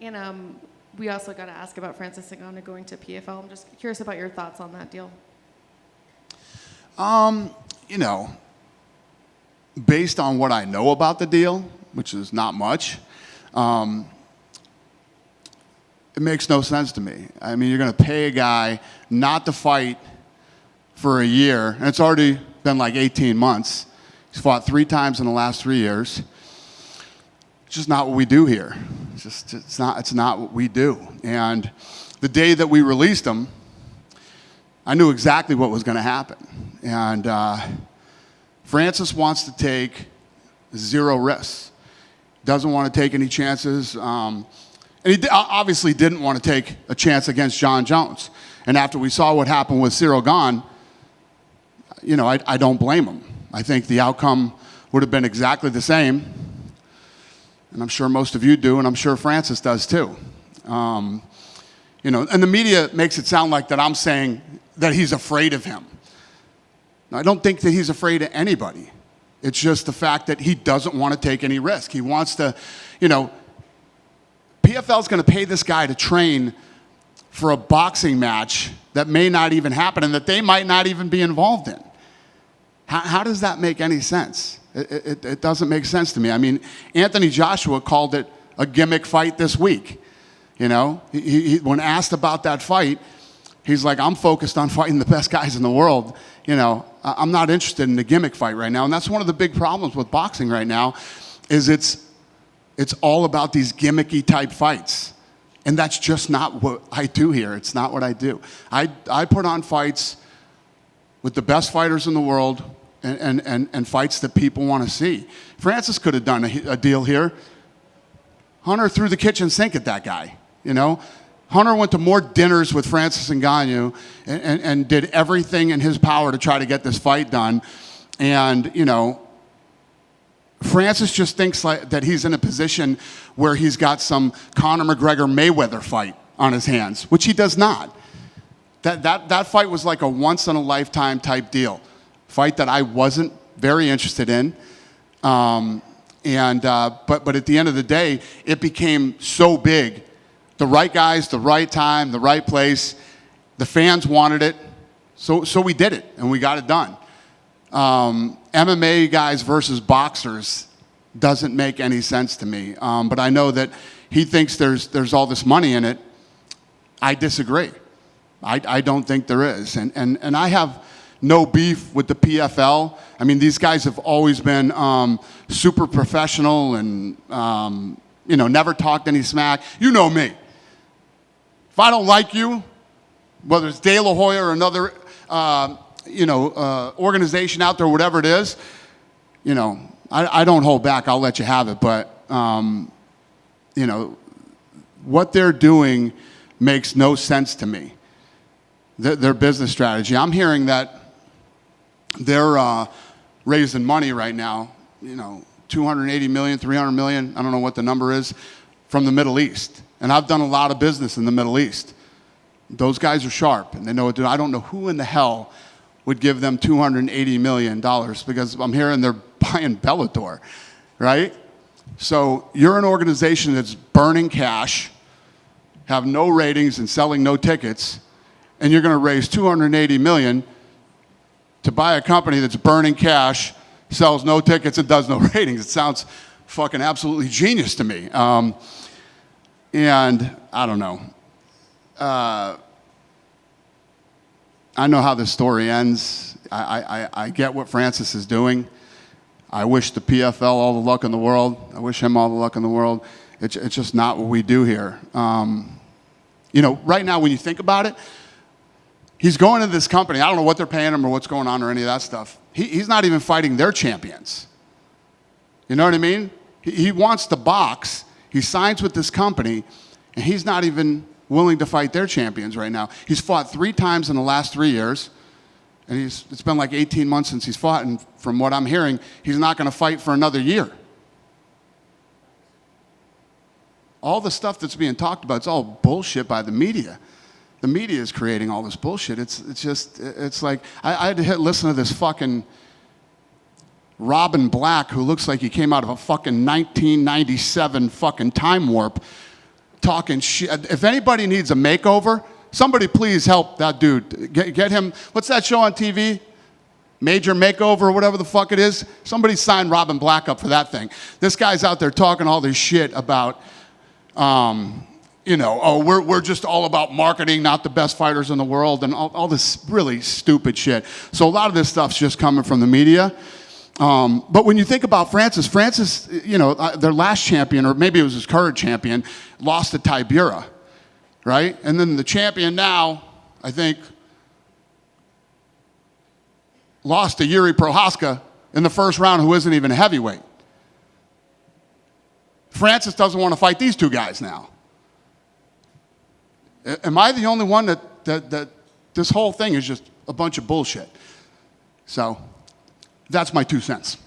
And we also got to ask about Francis Ngannou going to PFL. I'm just curious about your thoughts on that deal. You know, based on what I know about the deal, which is not much, it makes no sense to me. I mean, you're going to pay a guy not to fight for a year, and it's already been like 18 months. He's fought 3 times in the last 3 years. It's just not what we do here. It's not what we do. And the day that we released him, I knew exactly what was going to happen. And Francis wants to take 0 risks. Doesn't want to take any chances. And he obviously didn't want to take a chance against John Jones. And after we saw what happened with Cyril Gane, you know, I don't blame him. I think the outcome would have been exactly the same. And I'm sure most of you do, and I'm sure Francis does too. You know, and the media makes it sound like that I'm saying that he's afraid of him. Now, I don't think that he's afraid of anybody. It's just the fact that he doesn't want to take any risk. He wants to, you know, PFL's going to pay this guy to train for a boxing match that may not even happen and that they might not even be involved in. How does that make any sense? It doesn't make sense to me. I mean, Anthony Joshua called it a gimmick fight this week. You know, when asked about that fight, he's like, I'm focused on fighting the best guys in the world. You know, I'm not interested in a gimmick fight right now. And that's one of the big problems with boxing right now is it's all about these gimmicky type fights. And that's just not what I do here. It's not what I do. I put on fights with the best fighters in the world and fights that people want to see. Francis could have done a deal here. Hunter threw the kitchen sink at that guy, you know. Hunter went to more dinners with Francis Ngannou and did everything in his power to try to get this fight done. And, you know, Francis just thinks like that he's in a position where he's got some Conor McGregor Mayweather fight on his hands, which he does not. That fight was like a once-in-a-lifetime type deal. Fight that I wasn't very interested in. But at the end of the day, it became so big. The right guys, the right time, the right place. The fans wanted it. So we did it, and we got it done. MMA guys versus boxers doesn't make any sense to me. But I know that he thinks there's all this money in it. I disagree. I don't think there is. And I have no beef with the PFL. I mean, these guys have always been super professional and, you know, never talked any smack. You know me. If I don't like you, whether it's De La Hoya or another, you know, organization out there, whatever it is, you know, I don't hold back. I'll let you have it. But, you know, what they're doing makes no sense to me. Their business strategy. I'm hearing that they're raising money right now, you know, 280 million, 300 million, I don't know what the number is, from the Middle East. And I've done a lot of business in the Middle East. Those guys are sharp, and they know what to do. I don't know who in the hell would give them $280 million because I'm hearing they're buying Bellator, right? So you're an organization that's burning cash, have no ratings and selling no tickets, and you're going to raise $280 million to buy a company that's burning cash, sells no tickets, and does no ratings. It sounds fucking absolutely genius to me. And I don't know. I know how this story ends. I get what Francis is doing. I wish the PFL all the luck in the world. I wish him all the luck in the world. It's just not what we do here. You know, right now when you think about it, he's going to this company. I don't know what they're paying him or what's going on or any of that stuff. He's not even fighting their champions. You know what I mean? He wants to box. He signs with this company, and he's not even willing to fight their champions right now. He's fought 3 times in the last 3 years, and it's been like 18 months since he's fought, and from what I'm hearing, he's not going to fight for another year. All the stuff that's being talked about, it's all bullshit by the media. The media is creating all this bullshit. It's like, I had to listen to this fucking Robin Black, who looks like he came out of a fucking 1997 fucking time warp, talking shit. If anybody needs a makeover, somebody please help that dude. Get him, what's that show on TV? Major Makeover or whatever the fuck it is. Somebody sign Robin Black up for that thing. This guy's out there talking all this shit about, we're just all about marketing, not the best fighters in the world, and all this really stupid shit. So a lot of this stuff's just coming from the media. But when you think about Francis, their last champion, or maybe it was his current champion, lost to Tybura, right? And then the champion now, I think, lost to Yuri Prohaska in the first round, who isn't even a heavyweight. Francis doesn't want to fight these two guys now. Am I the only one that this whole thing is just a bunch of bullshit? So that's my 2 cents.